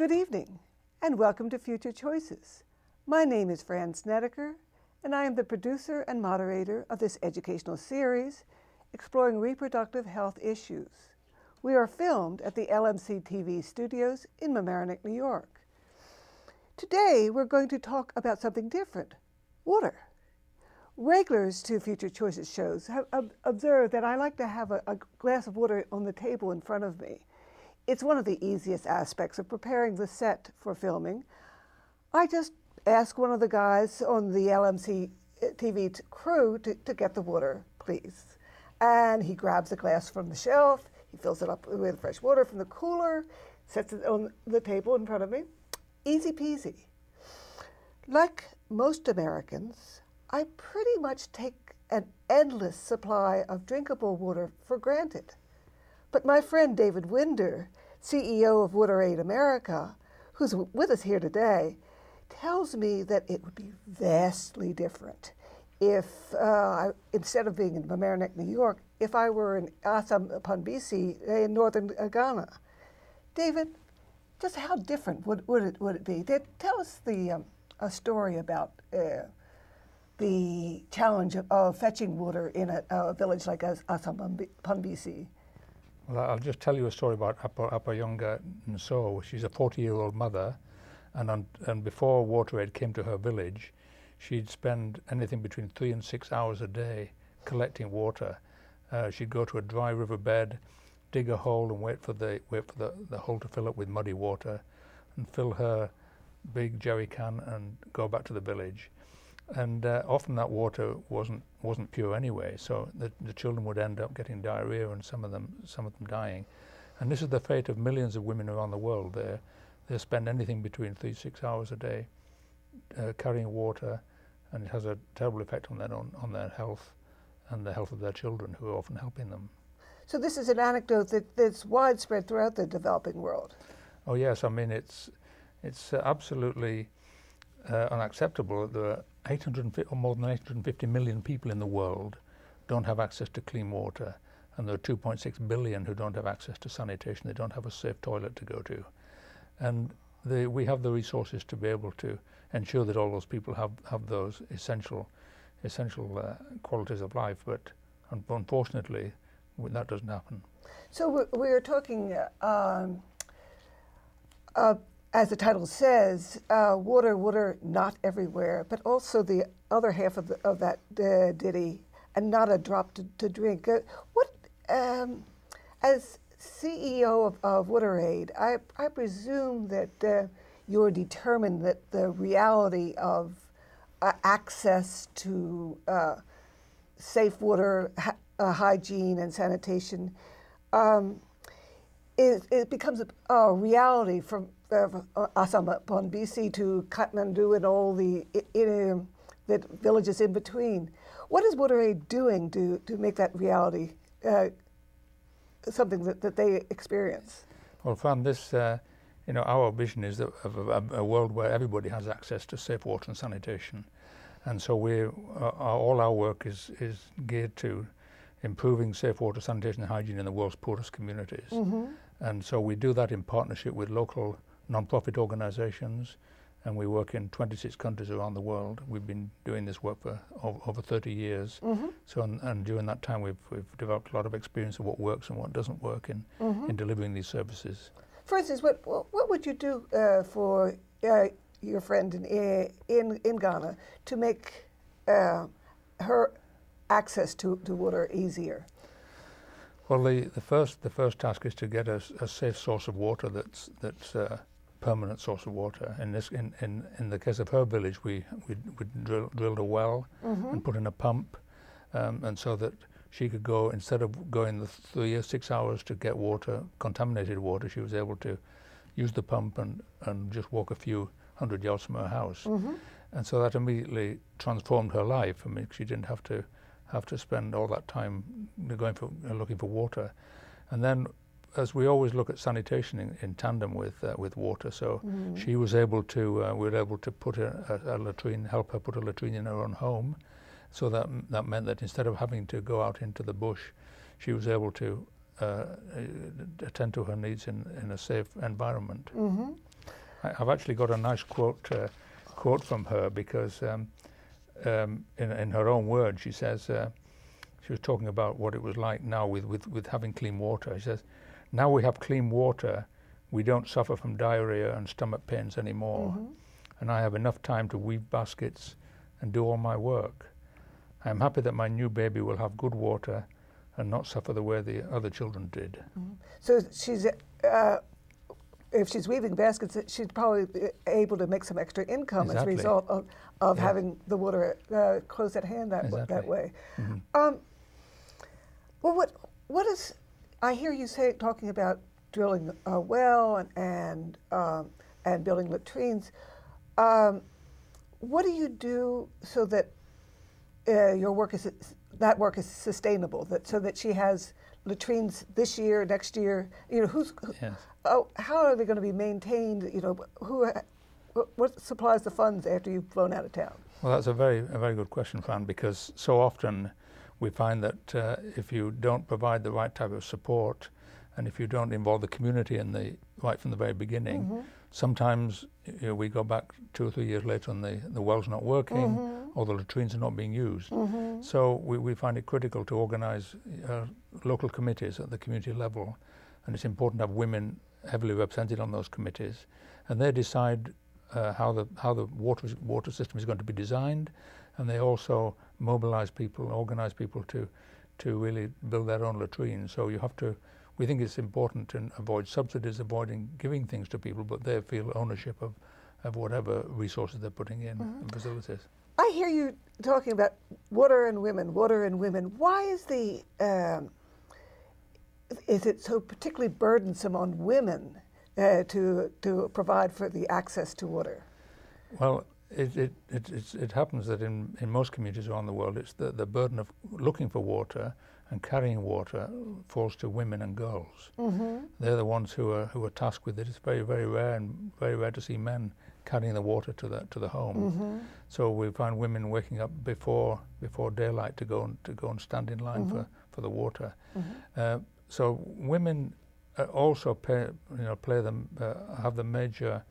Good evening, and welcome to Future Choices. My name is Fran Snedeker, and I am the producer and moderator of this educational series exploring reproductive health issues. We are filmed at the LMC TV studios in Mamaroneck, New York. Today, we're going to talk about something different, water. Regulars to Future Choices shows have observed that I like to have a glass of water on the table in front of me. It's one of the easiest aspects of preparing the set for filming. I just ask one of the guys on the LMC TV crew to get the water, please. And he grabs a glass from the shelf, he fills it up with fresh water from the cooler, sets it on the table in front of me. Easy peasy. Like most Americans, I pretty much take an endless supply of drinkable water for granted. But my friend David Winder, CEO of WaterAid America, who's with us here today, tells me that it would be vastly different if, instead of being in Mamaroneck, New York, if I were in Assam upon BC in northern Ghana. David, just how different would it be? Tell us a story about the challenge of fetching water in a village like Assam upon BC. Well, I'll just tell you a story about Apayonga Nso. She's a 40-year-old mother, and before WaterAid came to her village, she'd spend anything between 3 and 6 hours a day collecting water. She'd go to a dry riverbed, dig a hole, and wait for the hole to fill up with muddy water, and fill her big jerry can and go back to the village. And often that water wasn't pure anyway, so the children would end up getting diarrhea and some of them dying. And this is the fate of millions of women around the world. They spend anything between 3 to 6 hours a day carrying water, and it has a terrible effect on their health and the health of their children, who are often helping them. So this is an anecdote that's widespread throughout the developing world. Oh yes, I mean it's absolutely unacceptable. There are more than 850 million people in the world don't have access to clean water, and there are 2.6 billion who don't have access to sanitation. They don't have a safe toilet to go to. And we have the resources to be able to ensure that all those people have those essential qualities of life, but unfortunately that doesn't happen. So we're talking as the title says, water not everywhere, but also the other half of that ditty, and not a drop to drink. As CEO of WaterAid, I presume that you're determined that the reality of access to safe water, hygiene, and sanitation, it becomes a reality from Assam upon BC to Kathmandu and all the villages in between. What is WaterAid doing to make that reality something that they experience? Well, Fran, our vision is that of a world where everybody has access to safe water and sanitation, and so all our work is geared to improving safe water, sanitation, and hygiene in the world's poorest communities. Mm-hmm. And so we do that in partnership with local non-profit organizations, and we work in 26 countries around the world. We've been doing this work for over 30 years. Mm-hmm. So, and during that time, we've developed a lot of experience of what works and what doesn't work in delivering these services. For instance, what would you do for your friend in Ghana to make her access to water easier? Well, the first task is to get a safe source of water that's a permanent source of water. In the case of her village, we drilled a well and put in a pump, and so that she could go, instead of going the 3 or 6 hours to get water, contaminated water, she was able to use the pump and just walk a few hundred yards from her house. Mm-hmm. And so that immediately transformed her life. I mean, she didn't have to spend all that time looking for water. And then, as we always look at sanitation in tandem with water, so she was able to we were able to put a latrine, help her put a latrine in her own home. So that meant that instead of having to go out into the bush, she was able to attend to her needs in a safe environment. Mm-hmm. I've actually got a nice quote from her, because in her own words, she says, she was talking about what it was like now with having clean water. She says, now we have clean water, we don't suffer from diarrhea and stomach pains anymore. Mm-hmm. And I have enough time to weave baskets and do all my work. I am happy that my new baby will have good water and not suffer the way the other children did. Mm-hmm. So she's, if she's weaving baskets, she's probably able to make some extra income as a result of having the water close at hand that way. Mm-hmm. Well, what is, I hear you talking about drilling a well and building latrines. What do you do so that your work is sustainable? So that she has latrines this year, next year. You know, how are they going to be maintained? You know, what supplies the funds after you've flown out of town? Well, that's a very good question, Fran, because so often we find that if you don't provide the right type of support, and if you don't involve the community right from the very beginning, mm-hmm. sometimes we go back 2 or 3 years later and the well's not working, mm-hmm. or the latrines are not being used. Mm-hmm. So we find it critical to organize local committees at the community level, and it's important to have women heavily represented on those committees, and they decide how the water system is going to be designed, and they also mobilize people, organize people to really build their own latrines. So we think it's important to avoid subsidies, avoiding giving things to people, but they feel ownership of whatever resources they're putting in, mm-hmm. and facilities. I hear you talking about water and women. Why is is it so particularly burdensome on women to provide for the access to water? Well, it happens that in most communities around the world, it's the burden of looking for water and carrying water falls to women and girls. Mm-hmm. They're the ones who are tasked with it. It's very rare to see men carrying the water to the home. Mm-hmm. So we find women waking up before daylight to go and stand in line, mm-hmm. for the water. Mm-hmm. So women also have the major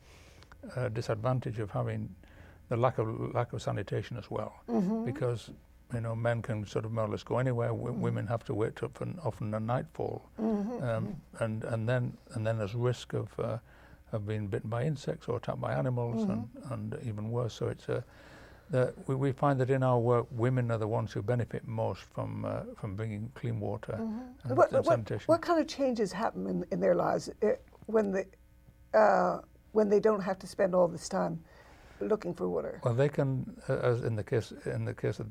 disadvantage of having the lack of sanitation as well, mm-hmm. because men can sort of more or less go anywhere. Mm-hmm. Women have to wait up for often a nightfall, mm-hmm. And then there's risk of being bitten by insects or attacked by animals, mm-hmm. and even worse. So it's we find that in our work, women are the ones who benefit most from bringing clean water, mm-hmm. and sanitation. What kind of changes happen in their lives when they don't have to spend all this time looking for water? Well, they can, as in the case of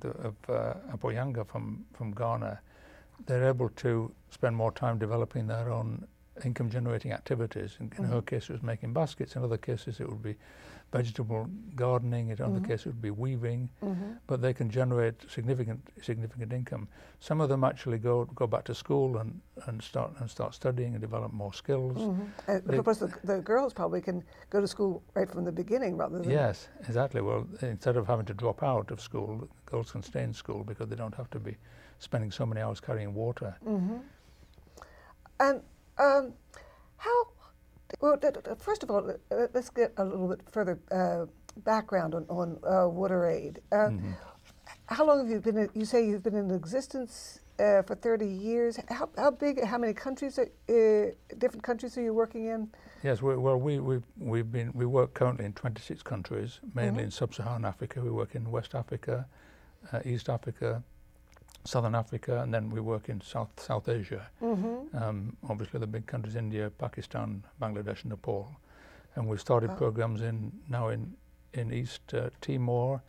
Apoyanga from Ghana, they're able to spend more time developing their own income-generating activities. In mm-hmm. her case, it was making baskets. In other cases, it would be vegetable gardening. In other mm-hmm. cases, it would be weaving. Mm-hmm. But they can generate significant income. Some of them actually go back to school and start studying and develop more skills. Mm-hmm. Of course, the girls probably can go to school right from the beginning rather than... Yes, exactly. Well, instead of having to drop out of school, girls can stay in school because they don't have to be spending so many hours carrying water. Mm-hmm. And first of all, let's get a little bit further background on water aid. Mm-hmm. How long have you been? You say you've been in existence for 30 years. How big? How many countries? Different countries are you working in? Yes, we work currently in 26 countries, mainly mm-hmm. in sub-Saharan Africa. We work in West Africa, East Africa, Southern Africa, and then we work in South Asia. Mm-hmm. Obviously the big countries, India, Pakistan, Bangladesh, and Nepal. And we've started programs now in East Timor,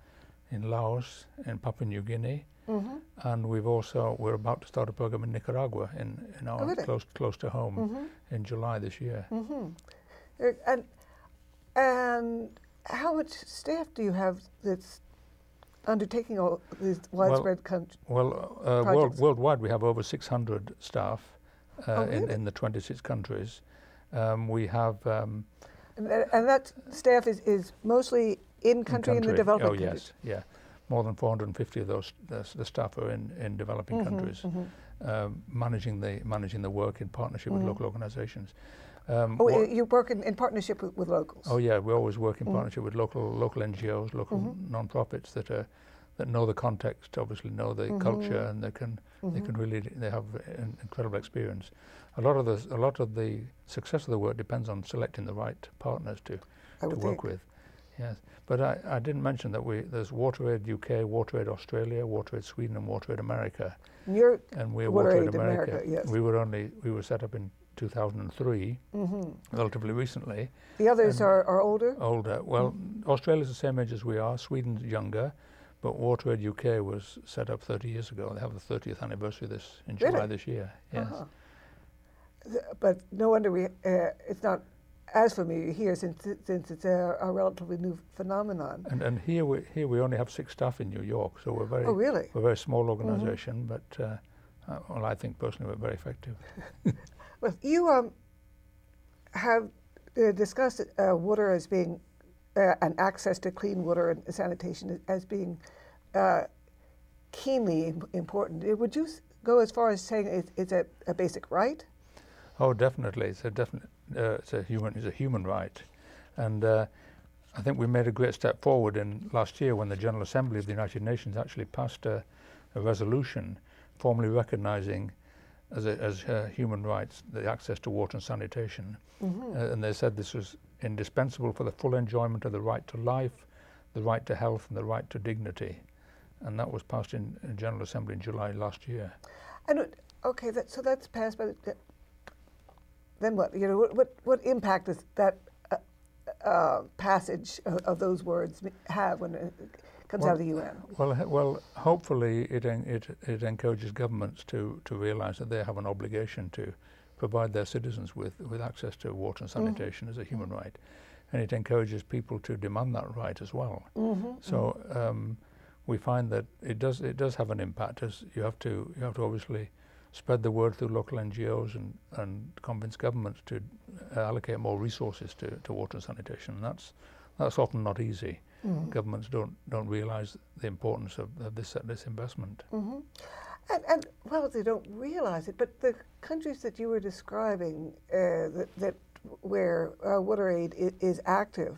in Laos, in Papua New Guinea, mm-hmm. and we're about to start a program in Nicaragua, in our close to home, mm-hmm. in July this year. Mm-hmm. And how much staff do you have that's undertaking all these widespread projects? Worldwide we have over 600 staff in the 26 countries. We have... and that staff is mostly in country in the developing countries? Oh, yes, yeah. more than 450 of those the staff are in developing countries, managing the work in partnership with local organisations. You work in partnership with locals? Oh yeah, we always work in partnership with local NGOs, local non-profits that know the context, obviously know the culture, and they have an incredible experience. A lot of the success of the work depends on selecting the right partners to work with. Yes, but I didn't mention that there's WaterAid UK, WaterAid Australia, WaterAid Sweden, and WaterAid America. And we're WaterAid America. Yes. We were set up in 2003, relatively recently. The others are older? Older. Well, Australia's the same age as we are. Sweden's younger, but WaterAid UK was set up 30 years ago. They have the 30th anniversary in July this year. Yes. But no wonder it's not as familiar here since it's a relatively new phenomenon. And here we only have 6 staff in New York, so we're very we're a very small organisation, but well, I think personally we're very effective. Well, you have discussed water as being and access to clean water and sanitation as being keenly important. Would you go as far as saying it's a basic right? Oh, definitely. It's a human right, and I think we made a great step forward in last year when the General Assembly of the United Nations actually passed a resolution formally recognising as human rights the access to water and sanitation, and they said this was indispensable for the full enjoyment of the right to life, the right to health, and the right to dignity, and that was passed in General Assembly in July last year. And okay, so that's passed by the. Then what? You know, what impact does that passage of those words have when it comes out of the UN? Well, hopefully it encourages governments to realise that they have an obligation to provide their citizens with access to water and sanitation as a human right, and it encourages people to demand that right as well. So we find that it does have an impact, as you have to obviously spread the word through local NGOs and convince governments to allocate more resources to water and sanitation. And that's often not easy. Governments don't realise the importance of this investment. And well, they don't realise it, but the countries that you were describing where WaterAid is active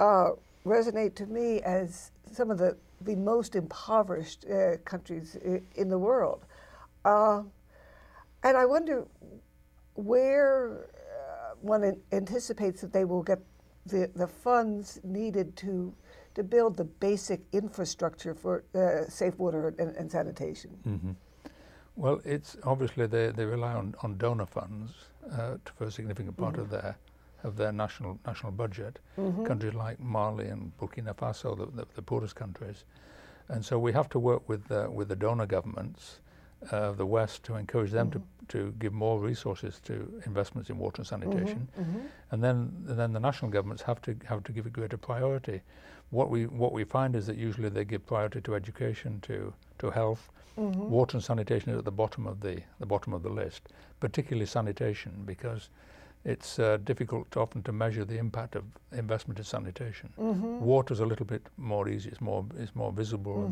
resonate to me as some of the most impoverished countries in the world. And I wonder where one anticipates that they will get the funds needed to build the basic infrastructure for safe water and sanitation. Well, it's obviously they rely on donor funds for a significant part of their national budget. Countries like Mali and Burkina Faso, the poorest countries, and so we have to work with the donor governments of the West to encourage them to give more resources to investments in water and sanitation, and then the national governments have to give it greater priority. What we find is that usually they give priority to education, to health. Water and sanitation is at the bottom of the list, particularly sanitation, because it's difficult often to measure the impact of investment in sanitation. Water is a little bit more easy; it's more visible,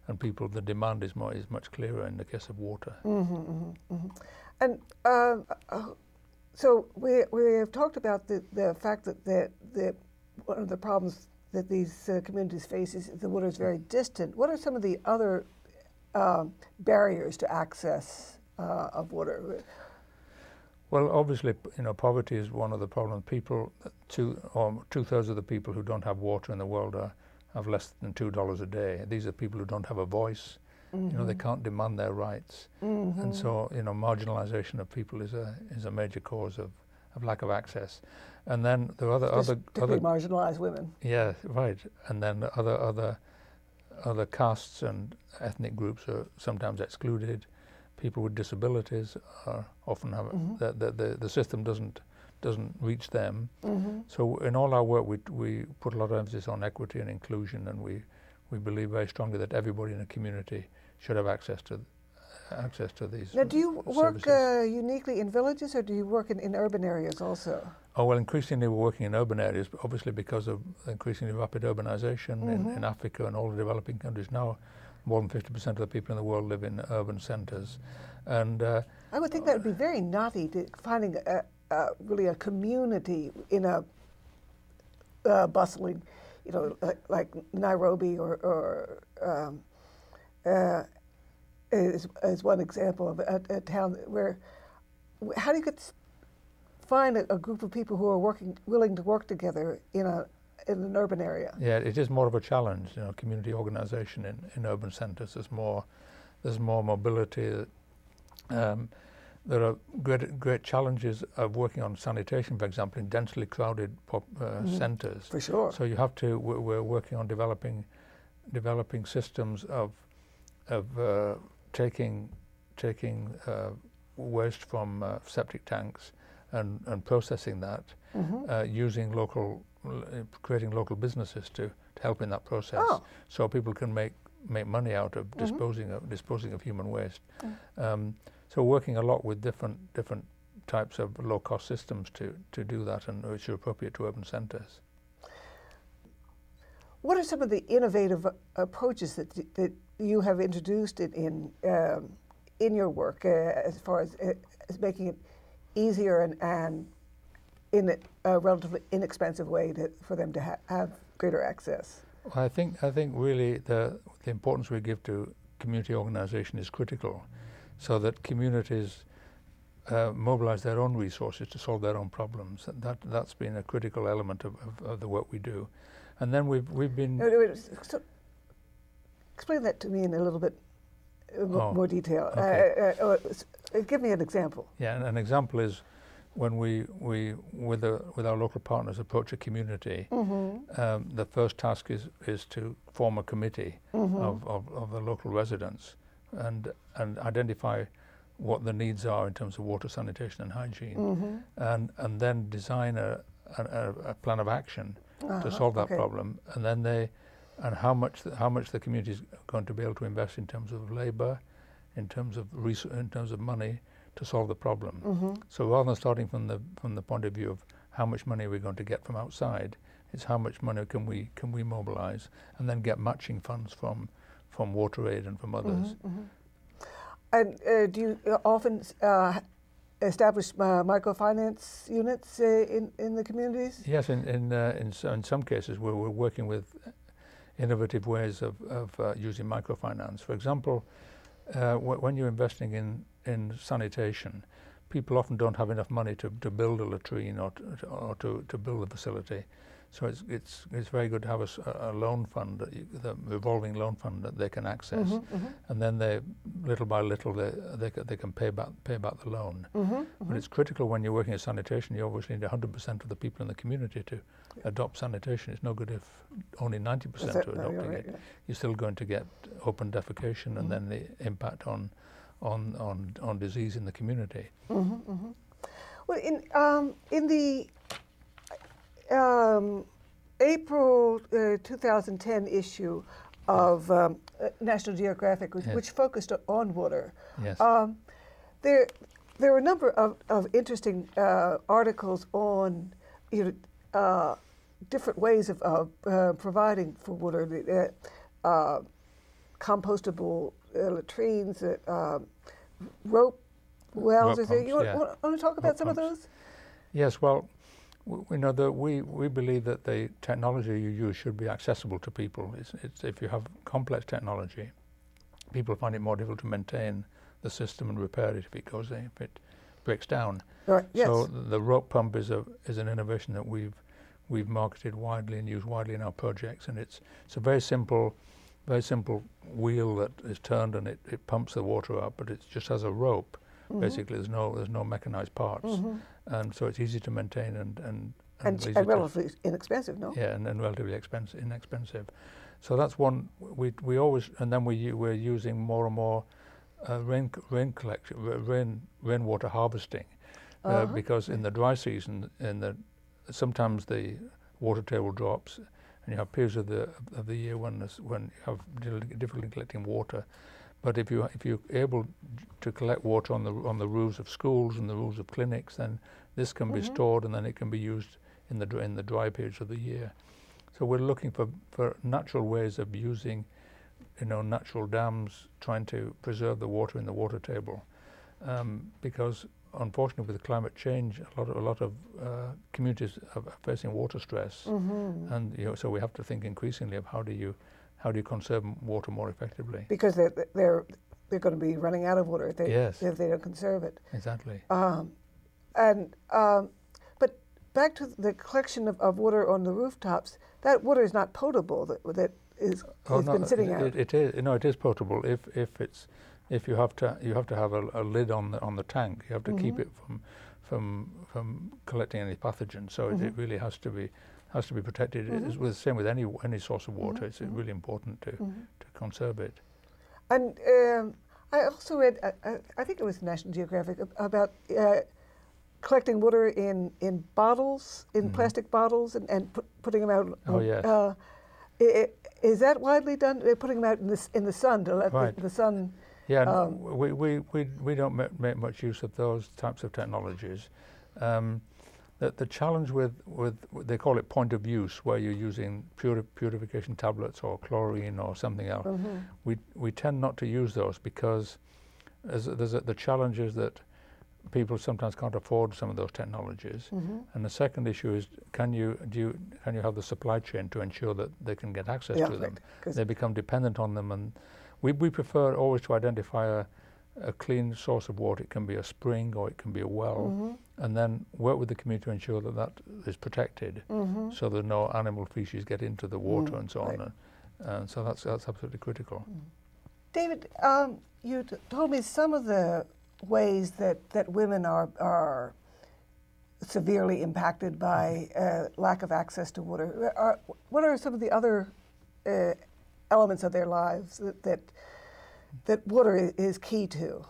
and the demand is much clearer in the case of water. And so we have talked about the fact that one of the problems that these communities face is the water is very distant. What are some of the other barriers to access of water? Well, obviously, poverty is one of the problems. Two-thirds of the people who don't have water in the world have less than $2 a day. These are people who don't have a voice. They can't demand their rights, and so marginalization of people is a major cause of lack of access. And then there are other marginalized women. Yeah, right. And then other castes and ethnic groups are sometimes excluded. People with disabilities are often have the system doesn't reach them. So in all our work, we put a lot of emphasis on equity and inclusion, and we believe very strongly that everybody in a community should have access to these. Now, do you work uniquely in villages, or do you work in urban areas also? Oh, well, increasingly we're working in urban areas, but obviously because of increasingly rapid urbanization in Africa and all the developing countries now, more than 50% of the people in the world live in urban centers. And I would think that would be very knotty to finding really a community in a bustling, like Nairobi or is one example of a town where. How do you find a group of people who are willing to work together in an urban area? Yeah, it is more of a challenge. Community organization in urban centers. There's more mobility. There are great challenges of working on sanitation, for example, in densely crowded centers. For sure. So you have to. We're working on developing systems of taking waste from septic tanks and processing that, creating local businesses to help in that process, so people can make money out of disposing of human waste. So working a lot with different types of low-cost systems to do that, and which are appropriate to urban centres. What are some of the innovative approaches that you have introduced in your work as far as making it easier and in a relatively inexpensive way for them to have greater access? Well, I think really the importance we give to community organisation is critical, so that communities mobilise their own resources to solve their own problems. That's been a critical element of the work we do. And then we've been. So explain that to me in a little bit more detail. Okay. Give me an example. Yeah, and an example is when we with our local partners approach a community. The first task is to form a committee of the local residents and identify what the needs are in terms of water, sanitation, and hygiene, and then design a plan of action to solve that problem, and then how much the community is going to be able to invest in terms of labour, in terms of money to solve the problem. So rather than starting from the point of view of how much money we're going to get from outside, it's how much money can we mobilise, and then get matching funds from WaterAid and from others. And do you often establish microfinance units in the communities? Yes, in some cases we're working with innovative ways of using microfinance. For example, when you're investing in sanitation, people often don't have enough money to build a latrine or to build a facility. So it's very good to have a loan fund, the revolving loan fund that they can access, and then little by little they can pay back the loan. But it's critical when you're working in sanitation. You obviously need 100% of the people in the community to adopt sanitation. It's no good if only 90% are adopting it. Yeah. You're still going to get open defecation, and then the impact on disease in the community. Well, in the April 2010 issue of National Geographic, which focused on water, there were a number of interesting articles on different ways of providing for water, compostable latrines, rope wells. You want to talk about some of those? Yes, well, we know that we believe that the technology you use should be accessible to people. If you have complex technology, people find it more difficult to maintain the system and repair it if it breaks down. Right. Yes. So the rope pump is an innovation that we've marketed widely and used widely in our projects, and it's a very simple wheel that is turned and it pumps the water up, but it just has a rope. Basically, there's no mechanized parts, and so it's easy to maintain and relatively inexpensive, no? Yeah, and relatively inexpensive. So that's one we always, and then we're using more and more rainwater harvesting, because in the dry season, sometimes the water table drops, and you have periods of the year when you have difficulty collecting water. But if you're able to collect water on the roofs of schools and the roofs of clinics, then this can be stored and then it can be used in the dry periods of the year. So we're looking for natural ways of using, natural dams, trying to preserve the water in the water table, because unfortunately with climate change, a lot of communities are facing water stress, and so we have to think increasingly of how do you conserve water more effectively. Because they're going to be running out of water if they don't conserve it. Exactly. But back to the collection of water on the rooftops, that water is not potable. That has been sitting out. It is. It is potable if you have to have a lid on the tank. You have to keep it from collecting any pathogens. So it really has to be protected. It's the same with any source of water. It's really important to conserve it. And I also read, I think it was National Geographic, about collecting water in bottles, in plastic bottles, and putting them out. Oh yes. Is that widely done? They're putting them out in the sun to let the sun. Yeah, we don't make much use of those types of technologies. The challenge with they call it point of use, where you're using purification tablets or chlorine or something else. We tend not to use those because the challenge is that people sometimes can't afford some of those technologies. And the second issue is, can you have the supply chain to ensure that they can get access to them? They become dependent on them, and we prefer always to identify a clean source of water. It can be a spring or it can be a well, and then work with the community to ensure that is protected, so that no animal species get into the water and so on. And so that's absolutely critical. David, you told me some of the ways that women are severely impacted by lack of access to water. What are some of the other elements of their lives that water is key to?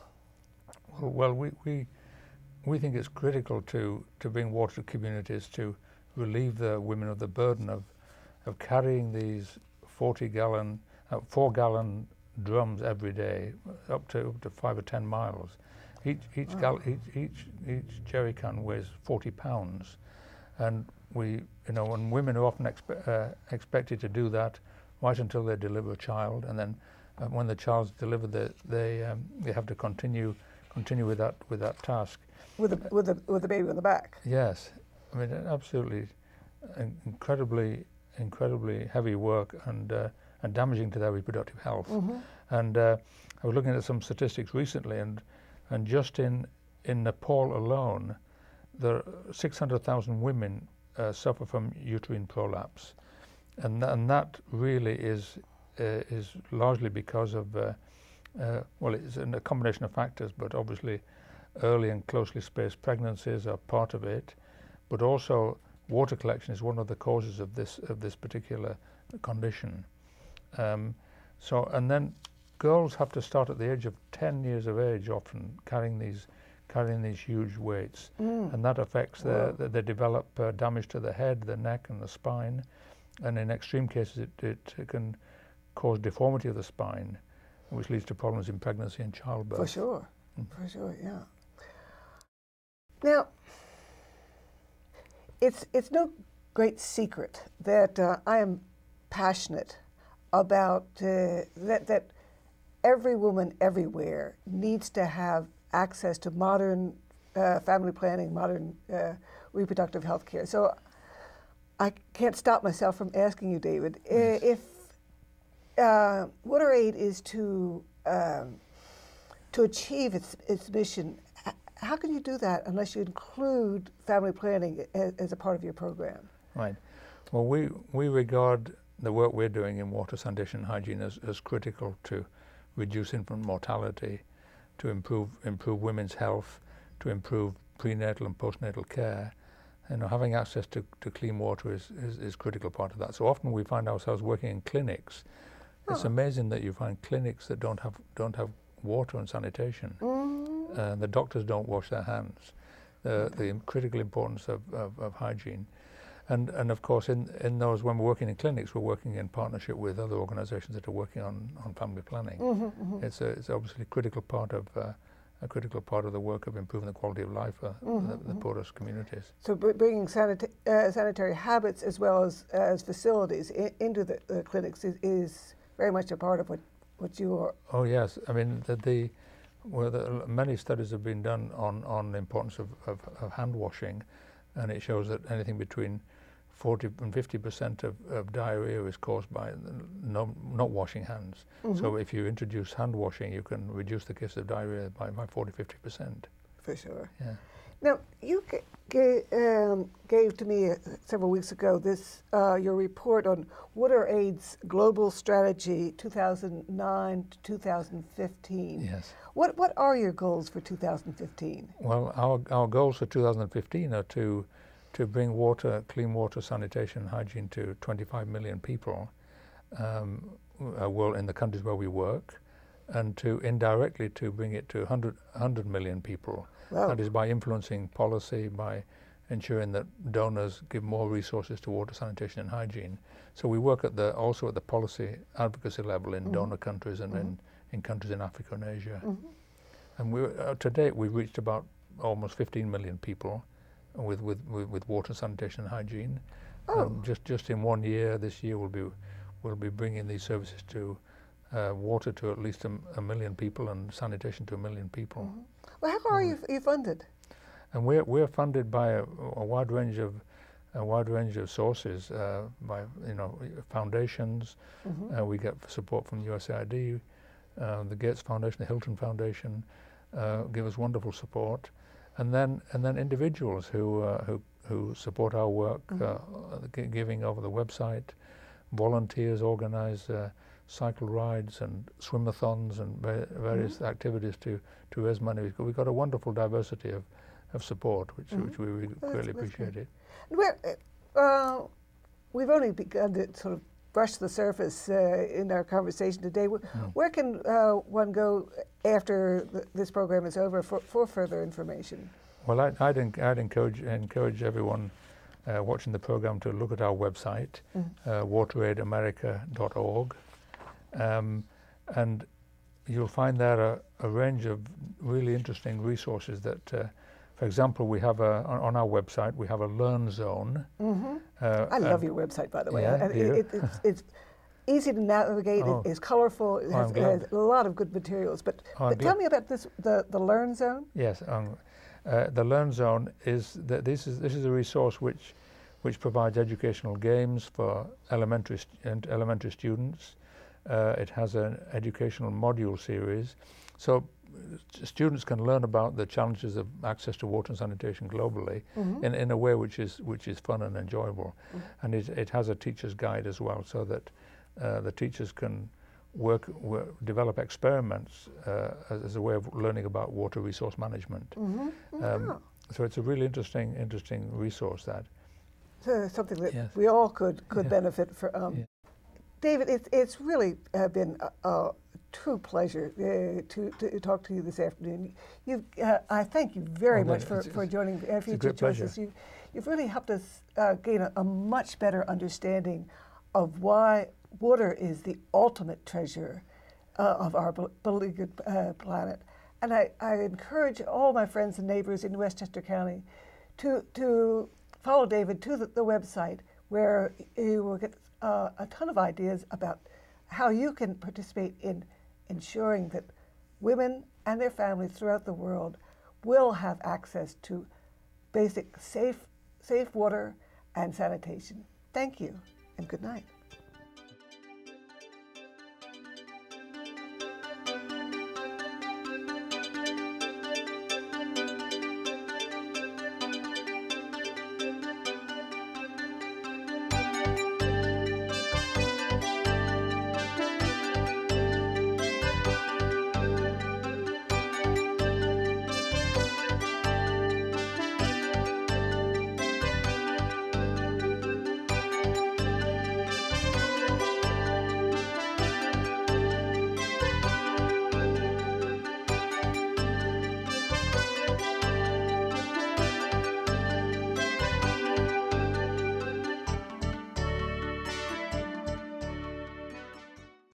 Well, we think it's critical to bring water to communities to relieve the women of the burden of carrying these 4-gallon drums every day, up to 5 or 10 miles. Each jerry can weighs 40 pounds, and when women are often expected to do that right until they deliver a child, and then when the child's delivered, they have to continue with that task. With the baby on the back. Yes, I mean absolutely incredibly heavy work and damaging to their reproductive health. And I was looking at some statistics recently, and just in Nepal alone, there are 600,000 women suffer from uterine prolapse, and that really is largely because of well, it's a combination of factors, but obviously early and closely spaced pregnancies are part of it, but also water collection is one of the causes of this particular condition. And then girls have to start at the age of 10 years of age, often carrying these huge weights, and that affects they develop damage to the head, the neck, and the spine, and in extreme cases it can cause deformity of the spine, which leads to problems in pregnancy and childbirth. For sure, for sure, yeah. Now, it's no great secret that I am passionate about that every woman everywhere needs to have access to modern family planning, modern reproductive health care. So I can't stop myself from asking you, David, if WaterAid is to achieve its mission, how can you do that unless you include family planning as a part of your program? Right. Well, we regard the work we're doing in water, sanitation, and hygiene as critical to reduce infant mortality, to improve women's health, to improve prenatal and postnatal care. Having access to clean water is critical part of that. So often we find ourselves working in clinics. It's amazing that you find clinics that don't have water and sanitation. The doctors don't wash their hands. The critical importance of hygiene. And of course, in those, when we're working in clinics, we're working in partnership with other organizations that are working on family planning. It's obviously a critical part of a critical part of the work of improving the quality of life for the poorest communities. So bringing sanitary habits as well as facilities into the clinics is very much a part of what you are. Oh yes, I mean many studies have been done on the importance of hand washing, and it shows that anything between 40 and 50% of diarrhea is caused by not washing hands. So if you introduce hand washing, you can reduce the case of diarrhea by 40–50%. For sure. Yeah. Now, you gave to me several weeks ago your report on WaterAid's Global Strategy 2009 to 2015. Yes. What are your goals for 2015? Well, our goals for 2015 are to bring clean water, sanitation, and hygiene to 25 million people in the countries where we work, and to indirectly to bring it to 100 million people. Wow. That is by influencing policy, by ensuring that donors give more resources to water, sanitation, and hygiene. So we work also at the policy advocacy level in donor countries and in countries in Africa and Asia. And to date we've reached about almost 15 million people with water, sanitation, and hygiene. Just in 1 year, this year we'll be bringing these services to water to at least a million people and sanitation to 1 million people. Well, how are you funded? And we're funded by a wide range of sources, by foundations. We get support from USAID, the Gates Foundation, the Hilton Foundation give us wonderful support. And then individuals who support our work, giving over the website, volunteers organize cycle rides and swim-a-thons and various activities to raise money. We've got a wonderful diversity of support, which we really greatly appreciate it. We've only begun to sort of brush the surface in our conversation today. Where can one go after this program is over for further information? Well, I'd encourage everyone watching the program to look at our website, wateraidamerica.org, and you'll find there a range of really interesting resources that, for example, we have on our website we have a Learn Zone. I love your website, by the way. Yeah, it's easy to navigate. It's colorful. It has a lot of good materials. But tell me about the Learn Zone. Yes, the Learn Zone is this is a resource which provides educational games for elementary students. It has an educational module series, so students can learn about the challenges of access to water and sanitation globally in a way which is fun and enjoyable. And it has a teacher's guide as well, so that the teachers can develop experiments as a way of learning about water resource management. So it's a really interesting resource that. Something that we all could benefit from. David, it's really been a true pleasure to talk to you this afternoon. I thank you very much for joining Future Choices. You've really helped us gain a much better understanding of why water is the ultimate treasure of our beleaguered planet. And I encourage all my friends and neighbors in Westchester County to follow David to the website, where you will get a ton of ideas about how you can participate in ensuring that women and their families throughout the world will have access to basic safe water and sanitation. Thank you, and good night.